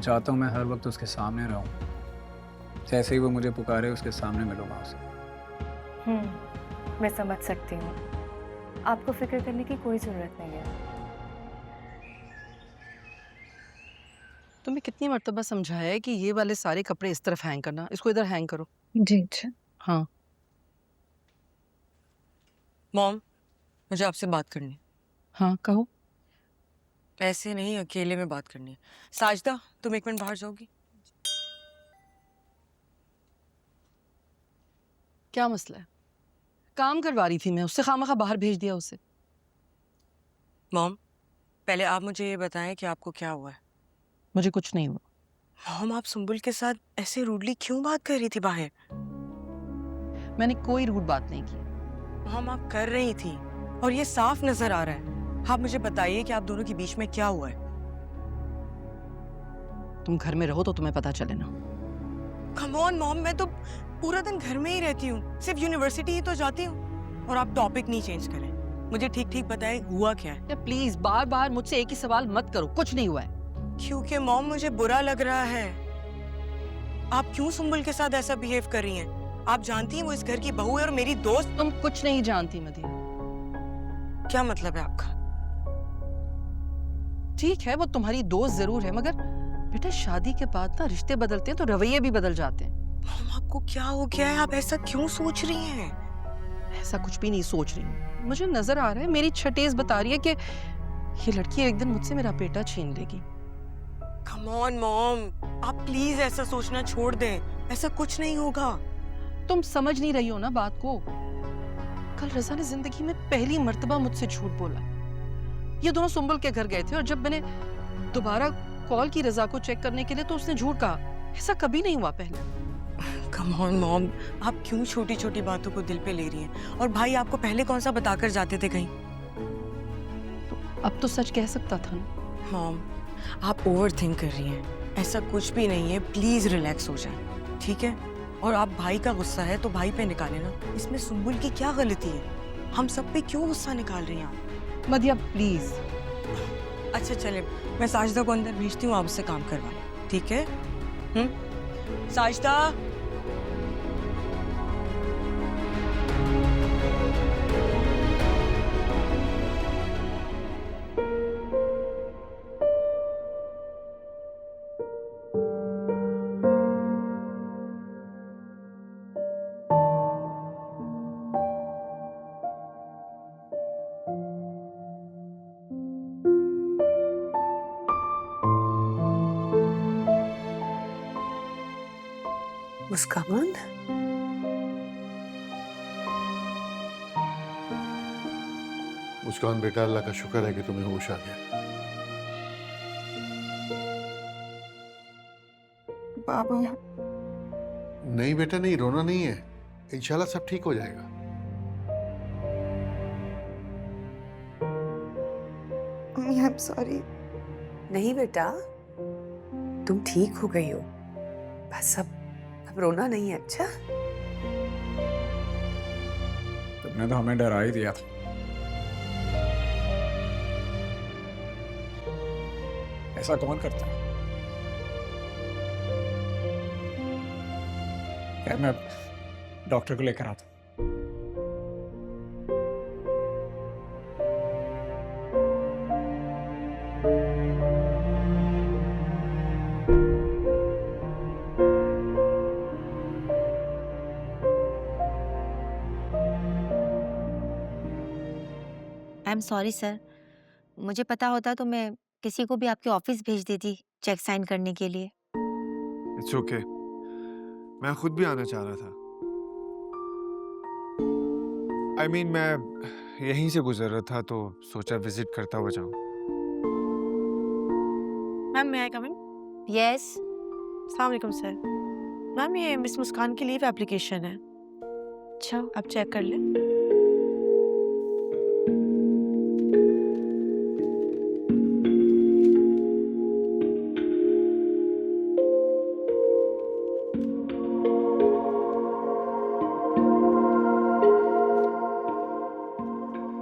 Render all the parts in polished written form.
मैं चाहता हूँ मैं हर वक्त उसके सामने रहूँ। जैसे ही वो मुझे पुकारे उसके सामने मिलूँगा उसे। मैं समझ सकती हूँ। आपको फिक्र करने की कोई ज़रूरत नहीं है। तुम्हें कितनी मर्तबा समझाया है कि ये वाले सारे कपड़े इस तरफ हैंग करना, इसको इधर हैंग करो। जी, अच्छा। हाँ। मॉम, मुझे आपसे बात करनी है। हाँ कहो। ऐसे नहीं, अकेले में बात करनी है। साजदा, तुम एक मिनट बाहर जाओगी? क्या मसला है? काम करवा रही थी मैं उससे, खामखा बाहर भेज दिया उसे। मॉम, पहले आप मुझे ये बताएं कि आपको क्या हुआ है। मुझे कुछ नहीं हुआ। मॉम, आप सुंबुल के साथ ऐसे रूडली क्यों बात कर रही थी बाहर? मैंने कोई रूड बात नहीं की। मॉम, आप कर रही थी और ये साफ नजर आ रहा है। आप मुझे बताइए कि आप दोनों के बीच में क्या हुआ है। तुम घर में रहो तो तुम्हें पता चले ना। कम ऑन मॉम, मैं तो पूरा दिन घर में ही रहती हूँ, सिर्फ यूनिवर्सिटी ही तो जाती हूँ। और आप टॉपिक नहीं चेंज करें, मुझे ठीक ठीक बताएं हुआ क्या है। या प्लीज बार बार मुझसे एक ही सवाल मत करो, कुछ नहीं हुआ है। क्योंकि मॉम मुझे बुरा लग रहा है। आप क्यों सुंबुल के साथ ऐसा बिहेव कर रही हैं? आप जानती हैं वो इस घर की बहू है और मेरी दोस्त। तुम कुछ नहीं जानती मदीना। क्या मतलब है आपका? ठीक है वो तुम्हारी दोस्त जरूर है, मगर बेटा शादी के बाद ना रिश्ते बदलते हैं तो रवैये भी बदल जाते हैं। मॉम, आपको क्या हो गया है? आप ऐसा क्यों सोच रही हैं? ऐसा कुछ भी नहीं सोच रही हूँ। मुझे नजर आ रहा है, मेरी छठेस बता रही है कि ये लड़की एक दिन मुझसे मेरा बेटा छीन लेगी। कम ऑन मॉम, आप प्लीज ऐसा सोचना छोड़ दें। ऐसा कुछ नहीं होगा। तुम समझ नहीं रही हो ना बात को। कल रज़ा ने जिंदगी में पहली मर्तबा मुझसे झूठ बोला। ये दोनों सुंबुल के घर गए थे और जब मैंने दोबारा कॉल की रज़ा को चेक करने के लिए तो उसने झूठ कहा। ऐसा कभी नहीं हुआ पहले। कम ऑन मॉम, आप क्यों छोटी छोटी बातों को दिल पे ले रही हैं? और भाई आपको पहले कौन सा बताकर जाते थे कहीं? तो अब तो सच कह सकता था ना। मॉम, आप ओवर थिंक कर रही हैं। ऐसा कुछ भी नहीं है, प्लीज रिलैक्स हो जाए, ठीक है? और आप भाई का गुस्सा है तो भाई पे निकाले ना। इसमें सुंबुल की क्या गलती है? हम सब पे क्यों गुस्सा निकाल रही हैं आप? मदिया प्लीज। अच्छा चले, मैं साजदा को अंदर भेजती हूँ, आप उससे काम करवा लें, ठीक है? साजदा। मुस्कान, मुस्कान बेटा, अल्लाह का शुक्र है कि तुम्हें होश आ गया। बाबा। नहीं बेटा नहीं, रोना नहीं है। इंशाल्लाह सब ठीक हो जाएगा। I am sorry. नहीं बेटा, तुम ठीक हो गई हो। बस अब रोना नहीं है, अच्छा? तुमने तो हमें डरा ही दिया था। ऐसा कौन करता है? यार मैं डॉक्टर को लेकर आता हूँ। आई एम सॉरी सर, मुझे पता होता तो मैं किसी को भी आपके ऑफिस भेज देती चेक साइन करने के लिए। इट्स ओके, मैं खुद भी आना चाह रहा था। I mean, मैं यहीं से गुजर रहा था तो सोचा विजिट करता हुआ जाऊं। मैम, मैं आई कम इन? यस। अस्सलाम वालेकुम सर। मैम, ये मिस मुस्कान की लीव एप्लीकेशन है। अच्छा, आप चेक कर लें।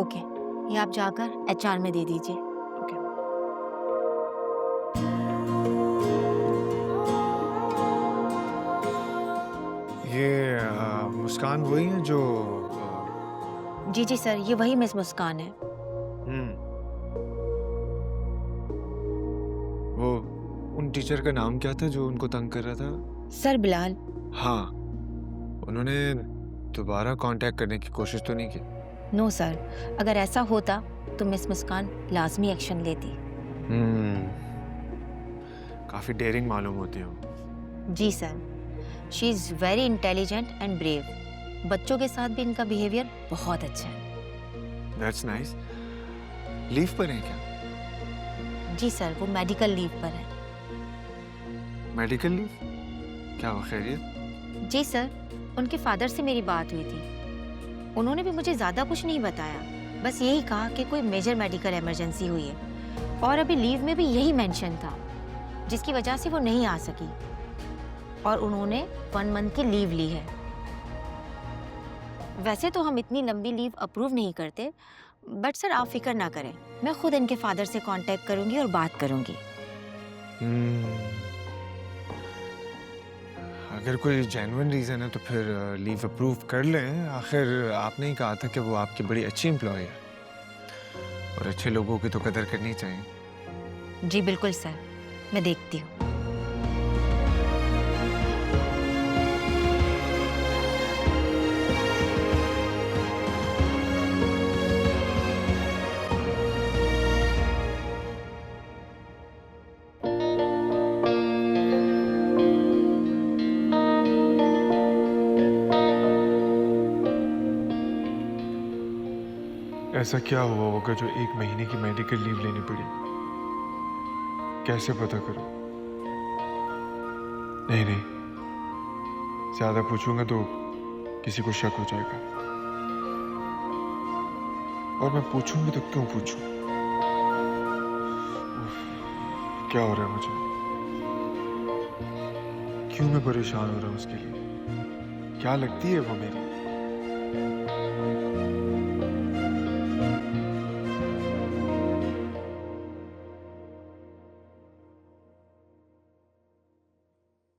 ओके, ये आप जाकर एचआर में दे दीजिए। ओके। मुस्कान वही है जो जी जी सर, ये वही मिस मुस्कान है। वो उन टीचर का नाम क्या था जो उनको तंग कर रहा था? सर बिलाल। हाँ, उन्होंने दोबारा कांटेक्ट करने की कोशिश तो नहीं की? नो सर, अगर ऐसा होता तो मिस मुस्कान लाजमी एक्शन लेती। काफी डेयरिंग मालूम होती हो। जी sir, she is very intelligent and brave. बच्चों के साथ भी इनका बिहेवियर बहुत अच्छा है। That's nice. लीव पर है क्या? जी सर, वो मेडिकल लीव पर है। Medical leave? क्या वो खैरियत? जी सर, उनके फादर से मेरी बात हुई थी। उन्होंने भी मुझे ज़्यादा कुछ नहीं बताया, बस यही कहा कि कोई मेजर मेडिकल इमरजेंसी हुई है और अभी लीव में भी यही मेंशन था, जिसकी वजह से वो नहीं आ सकी और उन्होंने 1 मंथ की लीव ली है। वैसे तो हम इतनी लंबी लीव अप्रूव नहीं करते, बट सर आप फिक्र ना करें, मैं खुद इनके फादर से कांटेक्ट करूंगी और बात करूंगी। अगर कोई जेन्युइन रीजन है तो फिर लीव अप्रूव कर लें। आखिर आपने ही कहा था कि वो आपकी बड़ी अच्छी एम्प्लॉय है और अच्छे लोगों की तो कदर करनी चाहिए। जी बिल्कुल सर, मैं देखती हूँ। ऐसा क्या हुआ होगा जो 1 महीने की मेडिकल लीव लेनी पड़ी? कैसे पता करूं? नहीं, ज्यादा पूछूंगा तो किसी को शक हो जाएगा और मैं पूछूंगी तो क्यों पूछूं? उफ, क्या हो रहा है मुझे? क्यों मैं परेशान हो रहा हूं उसके लिए? क्या लगती है वो मेरी?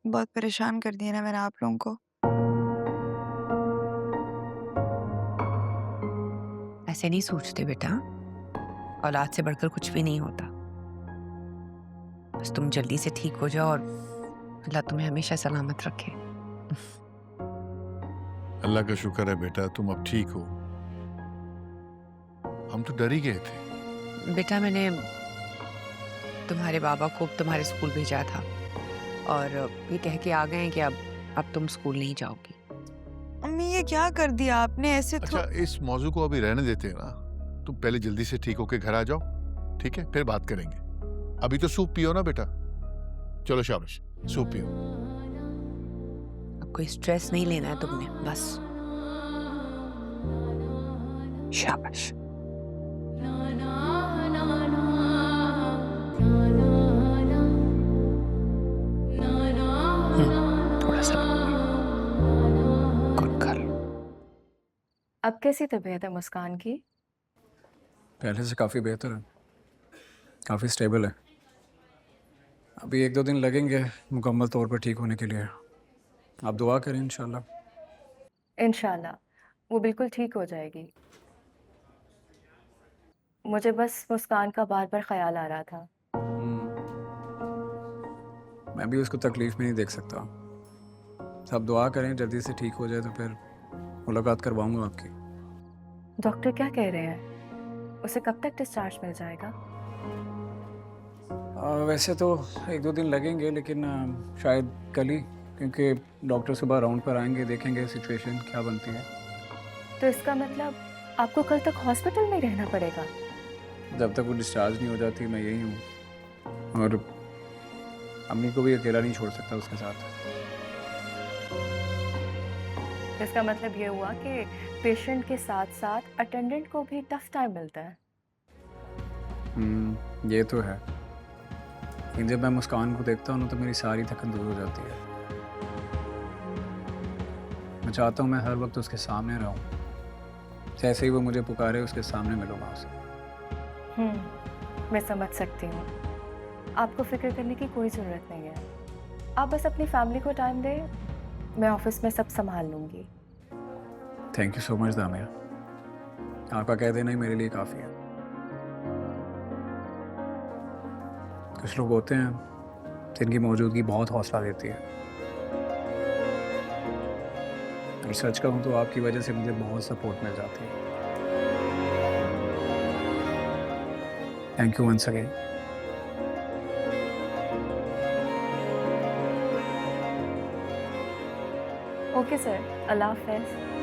बहुत परेशान कर दिया ना मैंने आप लोगों को। ऐसे नहीं सोचते बेटा, औलाद से बढ़कर कुछ भी नहीं होता। बस तुम जल्दी से ठीक हो जाओ और अल्लाह तुम्हें हमेशा सलामत रखे। अल्लाह का शुक्र है बेटा, तुम अब ठीक हो। हम तो डर ही गए थे। बेटा मैंने तुम्हारे बाबा को तुम्हारे स्कूल भेजा था और ये कह के आ गए कि अब तुम स्कूल नहीं जाओगी। अम्मी ये क्या कर दिया आपने? ऐसे तो अच्छा, इस मौजू को अभी रहने देते हैं ना। तुम पहले जल्दी से ठीक होके घर आ जाओ, ठीक है? फिर बात करेंगे। अभी तो सूप पियो ना बेटा। चलो शाबाश, सूप पियो। अब कोई स्ट्रेस नहीं लेना है तुमने, बस। शाबाश। थोड़ा सा गुड गर्ल। अब कैसी तबीयत है मुस्कान की? पहले से काफ़ी बेहतर है, काफ़ी स्टेबल है। अभी 1-2 दिन लगेंगे मुकम्मल तौर पर ठीक होने के लिए। आप दुआ करें इंशाल्लाह। इंशाल्लाह वो बिल्कुल ठीक हो जाएगी। मुझे बस मुस्कान का बार बार ख्याल आ रहा था। मैं भी उसको तकलीफ में नहीं देख सकता। सब दुआ करें जल्दी से ठीक हो जाए, तो फिर मुलाकात करवाऊंगा आपकी। डॉक्टर क्या कह रहे हैं? उसे कब तक डिस्चार्ज मिल जाएगा? वैसे तो 1-2 दिन लगेंगे, लेकिन शायद कल ही, क्योंकि डॉक्टर सुबह राउंड पर आएंगे, देखेंगे सिचुएशन क्या बनती है। तो इसका मतलब आपको कल तक हॉस्पिटल में रहना पड़ेगा? जब तक वो डिस्चार्ज नहीं हो जाती मैं यही हूँ, और अम्मी को भी अकेला नहीं छोड़ सकता उसके साथ। इसका मतलब ये हुआ कि पेशेंट के साथ साथ अटेंडेंट को भी टफ टाइम मिलता है। ये तो है, लेकिन जब मैं मुस्कान को देखता हूँ ना तो मेरी सारी थकन दूर हो जाती है। मैं चाहता हूँ मैं हर वक्त उसके सामने रहूँ, जैसे ही वो मुझे पुकारे उसके सामने मिलूँगा उसे। मैं समझ सकती हूँ। आपको फिक्र करने की कोई ज़रूरत नहीं है। आप बस अपनी फैमिली को टाइम दें, मैं ऑफिस में सब संभाल लूँगी। थैंक यू सो मच दामिया, आपका कह देना ही मेरे लिए काफ़ी है। कुछ लोग होते हैं जिनकी मौजूदगी बहुत हौसला देती है, और सच कहूँ तो आपकी वजह से मुझे बहुत सपोर्ट मिल जाती है। Thank you once again. Okay sir, अल्लाह हाफ़िज़।